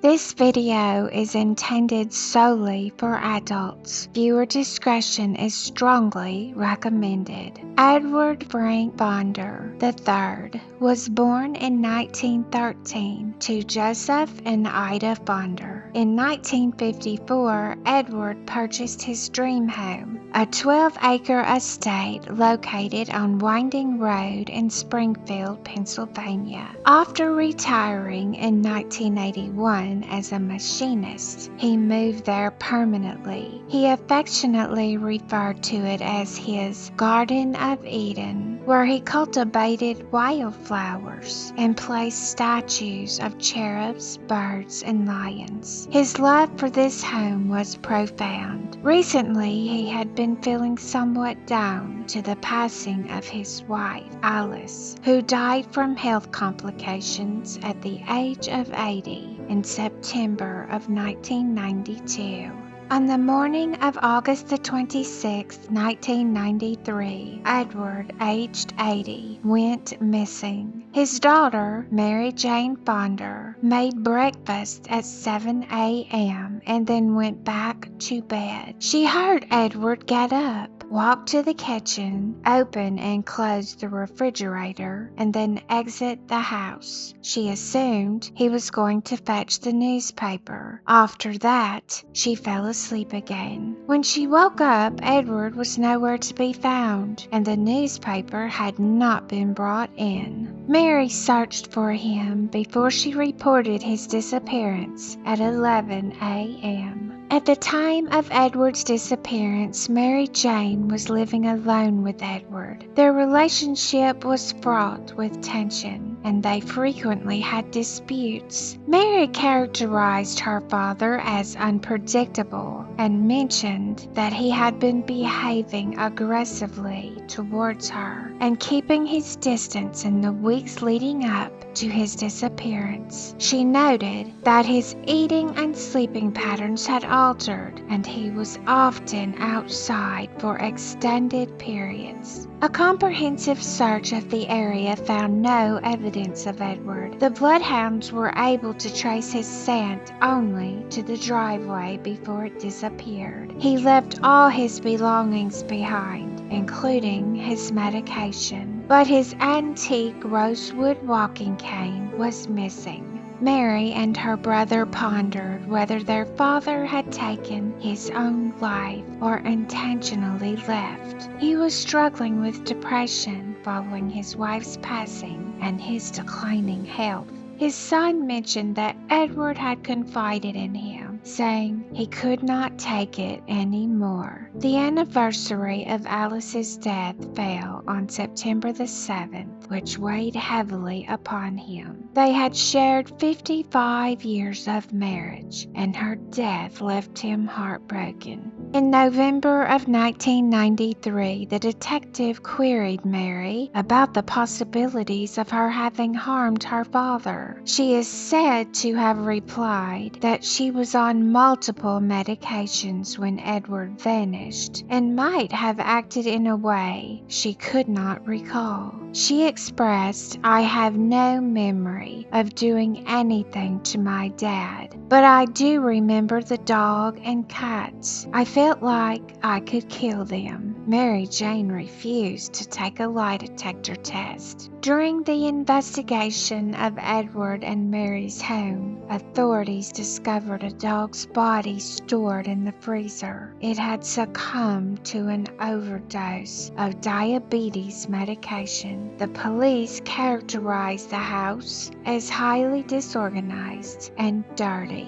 This video is intended solely for adults. Viewer discretion is strongly recommended. Edward Frank Bonder III was born in 1913 to Joseph and Ida Bonder. In 1954, Edward purchased his dream home, a 12-acre estate located on Winding Road in Springfield, Pennsylvania. After retiring in 1981, as a machinist, he moved there permanently. He affectionately referred to it as his Garden of Eden, where he cultivated wildflowers and placed statues of cherubs, birds, and lions. His love for this home was profound. Recently, he had been feeling somewhat down to the passing of his wife, Alice, who died from health complications at the age of 80 in September of 1992. On the morning of August the 26th, 1993, Edward, aged 80, went missing. His daughter, Mary Jane Bonder, made breakfast at 7 a.m. and then went back to bed. She heard Edward get up, walk to the kitchen, open and close the refrigerator, and then exit the house. She assumed he was going to fetch the newspaper. After that, she fell asleep again. When she woke up, Edward was nowhere to be found, and the newspaper had not been brought in. Mary searched for him before she reported his disappearance at 11 a.m. At the time of Edward's disappearance, Mary Jane was living alone with Edward. Their relationship was fraught with tension, and they frequently had disputes. Mary characterized her father as unpredictable and mentioned that he had been behaving aggressively towards her and keeping his distance in the weeks leading up to his disappearance. She noted that his eating and sleeping patterns had altered, and he was often outside for extended periods. A comprehensive search of the area found no evidence of Edward. The bloodhounds were able to trace his scent only to the driveway before it disappeared. He left all his belongings behind, including his medication, but his antique rosewood walking cane was missing. Mary and her brother pondered whether their father had taken his own life or intentionally left. He was struggling with depression following his wife's passing and his declining health. His son mentioned that Edward had confided in him, saying he could not take it anymore. The anniversary of Alice's death fell on September the 7th, which weighed heavily upon him. They had shared 55 years of marriage, and her death left him heartbroken. In November of 1993, the detective queried Mary about the possibilities of her having harmed her father. She is said to have replied that she was on multiple medications when Edward vanished and might have acted in a way she could not recall. She expressed, "I have no memory of doing anything to my dad, but I do remember the dog and cats. I felt like I could kill them." Mary Jane refused to take a lie detector test. During the investigation of Edward and Mary's home, authorities discovered a dog's body stored in the freezer. It had succumbed to an overdose of diabetes medication. The police characterized the house as highly disorganized and dirty.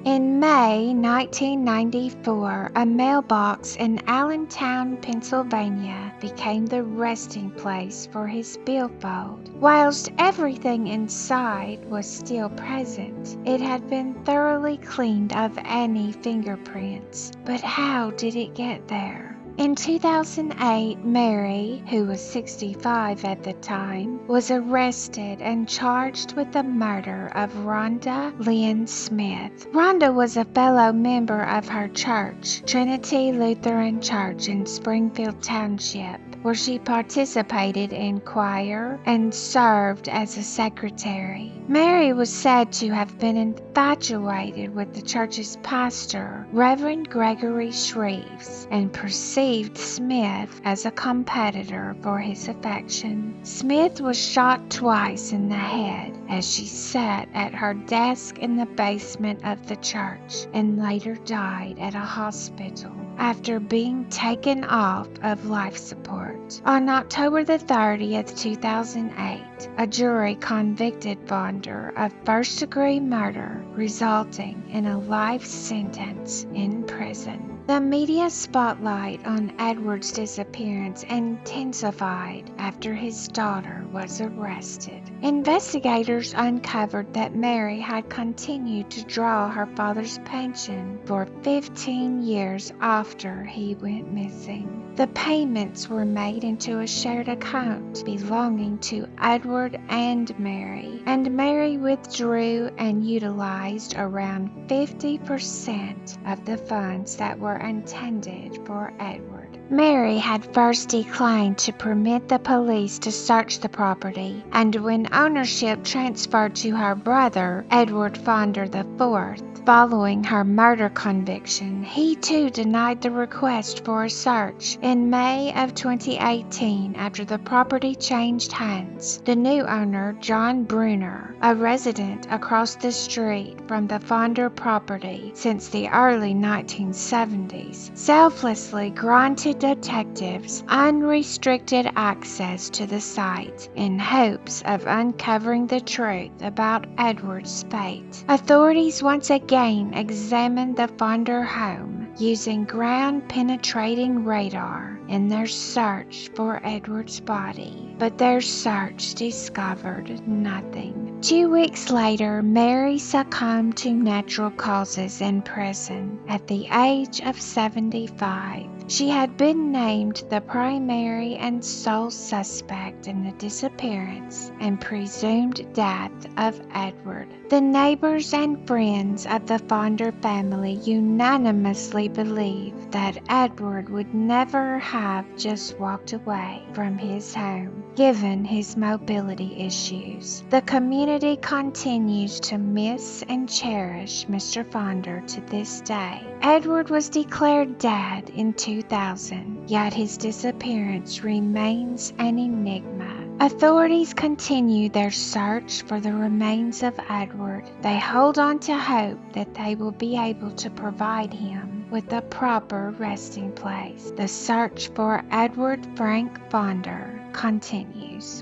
In May 1994, a mailbox in Allentown, Pennsylvania became the resting place for his billfold. Whilst everything inside was still present, it had been thoroughly cleaned of any fingerprints. But how did it get there? In 2008, Mary, who was 65 at the time, was arrested and charged with the murder of Rhonda Lynn Smith. Rhonda was a fellow member of her church, Trinity Lutheran Church in Springfield Township. where she participated in choir and served as a secretary. Mary was said to have been infatuated with the church's pastor, Reverend Gregory Shreves, and perceived Smith as a competitor for his affection. Smith was shot twice in the head as she sat at her desk in the basement of the church, and later died at a hospital after being taken off of life support. On October the 30th, 2008, a jury convicted Bonder of first-degree murder, resulting in a life sentence in prison. The media spotlight on Edward's disappearance intensified after his daughter was arrested. Investigators uncovered that Mary had continued to draw her father's pension for 15 years after he went missing. The payments were made into a shared account belonging to Edward and Mary withdrew and utilized around 50% of the funds that were intended for Edward. Mary had first declined to permit the police to search the property, and when ownership transferred to her brother, Edward Fonder IV, following her murder conviction, he too denied the request for a search. In May of 2018, after the property changed hands, the new owner, John Bruner, a resident across the street from the Fonder property since the early 1970s, selflessly granted detectives unrestricted access to the site in hopes of uncovering the truth about Edward's fate. Authorities once again examined the Fonder home using ground-penetrating radar in their search for Edward's body, but their search discovered nothing. 2 weeks later, Mary succumbed to natural causes in prison at the age of 75. She had been named the primary and sole suspect in the disappearance and presumed death of Edward. The neighbors and friends of the Fonder family unanimously believed that Edward would never have just walked away from his home, given his mobility issues. The community continues to miss and cherish Mr. Fonder to this day. Edward was declared dead in 2000, yet his disappearance remains an enigma. Authorities continue their search for the remains of Edward. They hold on to hope that they will be able to provide him with a proper resting place. The search for Edward Frank Fonder continues.